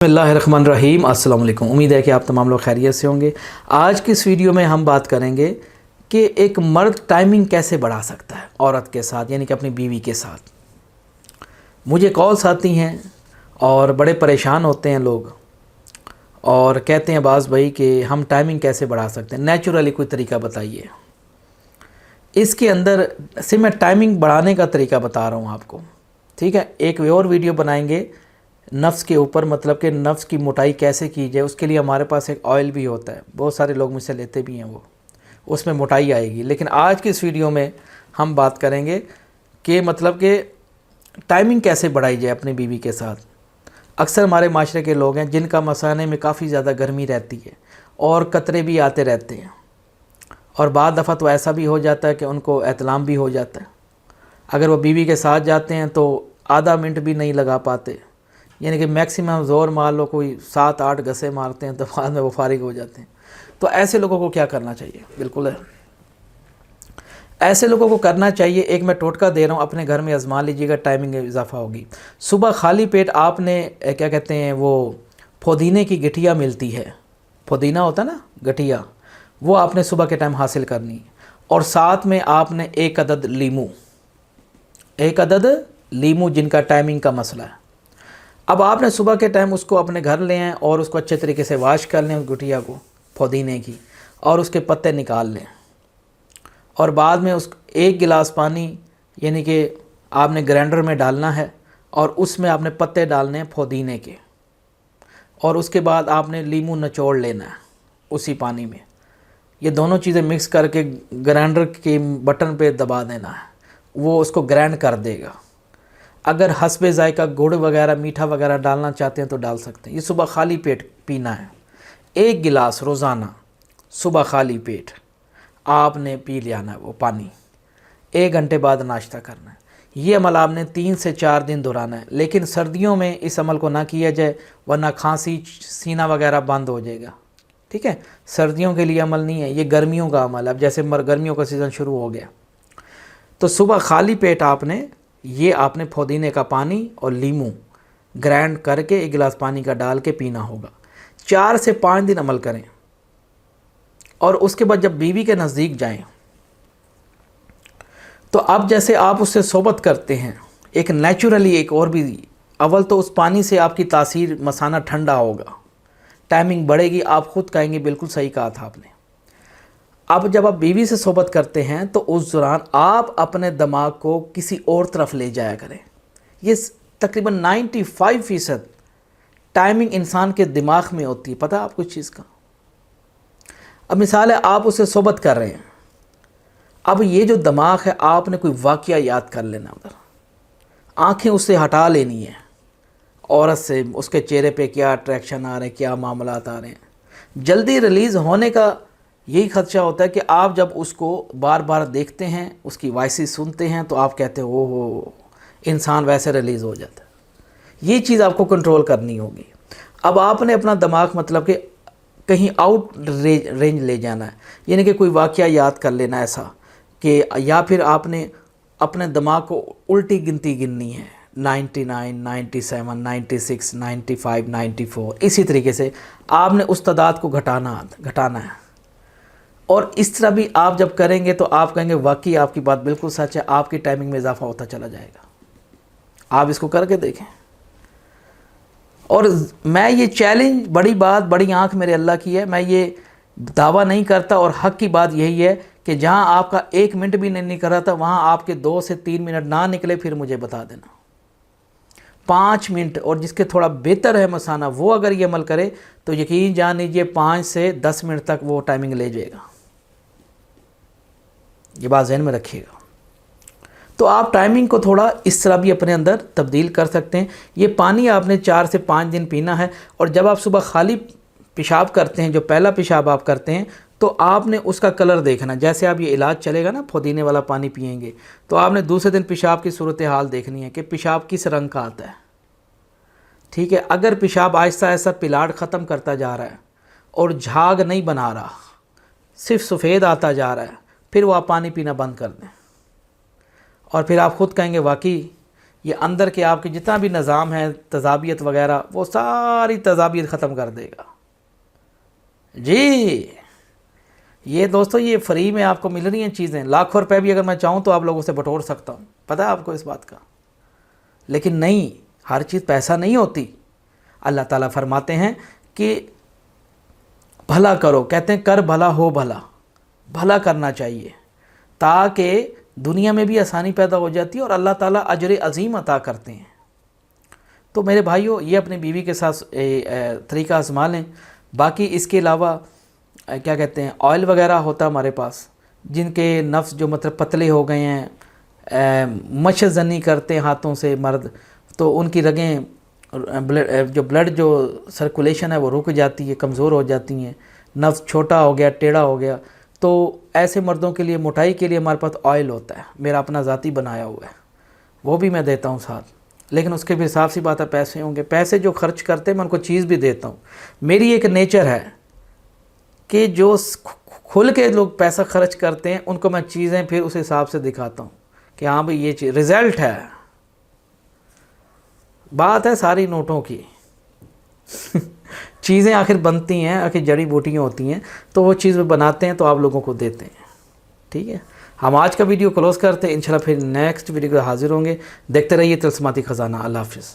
बिस्मिल्लाहिर्रहमानिर्रहीम। अस्सलाम वालेकुम। उम्मीद है कि आप तमाम लोग खैरियत से होंगे। आज की इस वीडियो में हम बात करेंगे कि एक मर्द टाइमिंग कैसे बढ़ा सकता है औरत के साथ, यानी कि अपनी बीवी के साथ। मुझे कॉल्स आती हैं और बड़े परेशान होते हैं लोग और कहते हैं बाज़ भाई कि हम टाइमिंग कैसे बढ़ा सकते हैं, नेचुरली कोई तरीका बताइए। इसके अंदर से मैं टाइमिंग बढ़ाने का तरीका बता रहा हूँ आपको, ठीक है। एक और वीडियो बनाएंगे नफ्स के ऊपर, मतलब कि नफ्स की मोटाई कैसे की जाए। उसके लिए हमारे पास एक ऑयल भी होता है, बहुत सारे लोग मुझसे लेते भी हैं, वो उसमें मोटाई आएगी। लेकिन आज की इस वीडियो में हम बात करेंगे कि मतलब कि टाइमिंग कैसे बढ़ाई जाए अपनी बीवी के साथ। अक्सर हमारे माशरे के लोग हैं जिनका मसाने में काफ़ी ज़्यादा गर्मी रहती है और कतरे भी आते रहते हैं, और बाद दफ़ा तो ऐसा भी हो जाता है कि उनको एहतलाम भी हो जाता है। अगर वो बीवी के साथ जाते हैं तो आधा मिनट भी नहीं लगा पाते, यानी कि मैक्सिमम ज़ोर मार लो कोई 7-8 घसे मारते हैं तो बाद में वो फारिग हो जाते हैं। तो ऐसे लोगों को क्या करना चाहिए? बिल्कुल है, ऐसे लोगों को करना चाहिए, एक मैं टोटका दे रहा हूँ, अपने घर में आजमा लीजिएगा, टाइमिंग में इजाफा होगी। सुबह खाली पेट आपने क्या कहते हैं वो पुदीने की गठिया मिलती है, पुदीना होता है ना गठिया, वो आपने सुबह के टाइम हासिल करनी है। और साथ में आपने एक अदद लीमू जिनका टाइमिंग का मसला है, अब आपने सुबह के टाइम उसको अपने घर ले आएँ और उसको अच्छे तरीके से वाश कर लें, उस गुठिया को पुदीने की, और उसके पत्ते निकाल लें। और बाद में उस 1 गिलास पानी यानी कि आपने ग्राइंडर में डालना है और उसमें आपने पत्ते डालने हैं पुदीने के, और उसके बाद आपने लीमू निचोड़ लेना है उसी पानी में। ये दोनों चीज़ें मिक्स करके ग्राइंडर के बटन पे दबा देना है, वो उसको ग्राइंड कर देगा। अगर हस्बे ज़ायका गुड़ वगैरह मीठा वगैरह डालना चाहते हैं तो डाल सकते हैं। ये सुबह खाली पेट पीना है, 1 गिलास रोज़ाना सुबह खाली पेट आपने पी लियाना है वो पानी। 1 घंटे बाद नाश्ता करना है। ये अमल आपने 3 से 4 दिन दोहराना है। लेकिन सर्दियों में इस अमल को ना किया जाए, वरना खांसी सीना वगैरह बंद हो जाएगा, ठीक है। सर्दियों के लिए अमल नहीं है, ये गर्मियों का अमल है। अब जैसे गर्मियों का सीज़न शुरू हो गया तो सुबह खाली पेट आपने पुदीने का पानी और लीमू ग्राइंड करके 1 गिलास पानी का डाल के पीना होगा। 4 से 5 दिन अमल करें, और उसके बाद जब बीवी के नज़दीक जाएं तो अब जैसे आप उससे सोबत करते हैं, एक नेचुरली एक और भी, अव्वल तो उस पानी से आपकी तासीर मसाना ठंडा होगा, टाइमिंग बढ़ेगी, आप ख़ुद कहेंगे बिल्कुल सही कहा था आपने। अब जब आप बीवी से सोबत करते हैं तो उस दौरान आप अपने दिमाग को किसी और तरफ ले जाया करें। ये तकरीबन 95% टाइमिंग इंसान के दिमाग में होती है, पता है आपको इस चीज़ का। अब मिसाल है आप उससे सोबत कर रहे हैं, अब ये जो दिमाग है आपने कोई वाक़या याद कर लेना, उधर आँखें उससे हटा लेनी है, औरत से उसके चेहरे पे क्या अट्रैक्शन आ रहे हैं, क्या मामलात आ रहे हैं। जल्दी रिलीज़ होने का यही खदशा होता है कि आप जब उसको बार बार देखते हैं, उसकी वॉइस सुनते हैं, तो आप कहते हो ओहो, इंसान वैसे रिलीज़ हो जाता है। ये चीज़ आपको कंट्रोल करनी होगी। अब आपने अपना दिमाग मतलब कि कहीं आउट रेंज ले जाना है, यानी कि कोई वाक़या याद कर लेना ऐसा कि, या फिर आपने अपने दिमाग को उल्टी गिनती गिननी है, 99, 97, 96, 95, 94, इसी तरीके से आपने उस तादाद को घटाना है। और इस तरह भी आप जब करेंगे तो आप कहेंगे वाकई आपकी बात बिल्कुल सच है, आपकी टाइमिंग में इजाफा होता चला जाएगा। आप इसको करके देखें। और मैं ये चैलेंज, बड़ी बात, बड़ी आंख मेरे अल्लाह की है, मैं ये दावा नहीं करता, और हक़ की बात यही है कि जहां आपका 1 मिनट भी नहीं निकल रहा था, वहां आपके 2 से 3 मिनट ना निकले फिर मुझे बता देना। 5 मिनट, और जिसके थोड़ा बेहतर है मसाना, वो अगर ये अमल करे तो यकीन जान लीजिए 5 से 10 मिनट तक वो टाइमिंग ले जाएगा। ये बात ज़हन में रखिएगा। तो आप टाइमिंग को थोड़ा इस तरह भी अपने अंदर तब्दील कर सकते हैं। ये पानी आपने 4 से 5 दिन पीना है, और जब आप सुबह खाली पेशाब करते हैं, जो पहला पेशाब आप करते हैं, तो आपने उसका कलर देखना। जैसे आप ये इलाज चलेगा ना, पुदीने वाला पानी पिएंगे, तो आपने दूसरे दिन पेशाब की सूरत हाल देखनी है कि पेशाब किस रंग का आता है, ठीक है। अगर पेशाब आहिस्ता आहिस्ता पिलाड़ ख़त्म करता जा रहा है और झाग नहीं बना रहा, सिर्फ सफ़ेद आता जा रहा है, फिर वो आप पानी पीना बंद कर दें, और फिर आप ख़ुद कहेंगे वाकई ये अंदर के आपके जितना भी निज़ाम है, तज़ाबियत वगैरह, वो सारी तज़ाबियत ख़त्म कर देगा जी। ये दोस्तों ये फ्री में आपको मिल रही हैं चीज़ें। लाखों रुपए भी अगर मैं चाहूँ तो आप लोगों से बटोर सकता हूँ, पता है आपको इस बात का। लेकिन नहीं, हर चीज़ पैसा नहीं होती। अल्लाह ताला फरमाते हैं कि भला करो, कहते हैं कर भला हो भला, भला करना चाहिए ताकि दुनिया में भी आसानी पैदा हो जाती है और अल्लाह ताला अजर अज़ीम अता करते हैं। तो मेरे भाइयों, ये अपनी बीवी के साथ तरीका आजमा लें। बाकी इसके अलावा क्या कहते हैं, ऑयल वगैरह होता है हमारे पास, जिनके नफ्स जो मतलब पतले हो गए हैं, मशजनी करते हैं हाथों से मर्द, तो उनकी रगें ब्लड जो सर्कुलेशन है वो रुक जाती है, कमज़ोर हो जाती हैं, नफ्स छोटा हो गया, टेढ़ा हो गया। तो ऐसे मर्दों के लिए, मोटाई के लिए हमारे पास ऑयल होता है, मेरा अपना ज़ाती बनाया हुआ है, वो भी मैं देता हूँ साथ। लेकिन उसके भी साफ सी बात है, पैसे होंगे, पैसे जो खर्च करते हैं मैं उनको चीज़ भी देता हूँ। मेरी एक नेचर है कि जो खुल के लोग पैसा खर्च करते हैं उनको मैं चीज़ें फिर उस हिसाब से दिखाता हूँ कि हाँ भाई ये चीज़ रिज़ल्ट है। बात है सारी नोटों की चीज़ें आखिर बनती हैं, आखिर जड़ी बूटियाँ होती हैं, तो वो चीज़ बनाते हैं तो आप लोगों को देते हैं। ठीक है, हम आज का वीडियो क्लोज़ करते हैं। इंशाल्लाह फिर नेक्स्ट वीडियो को हाजिर होंगे। देखते रहिए तिलस्माती ख़ज़ाना। अल्लाह हाफ़िज़।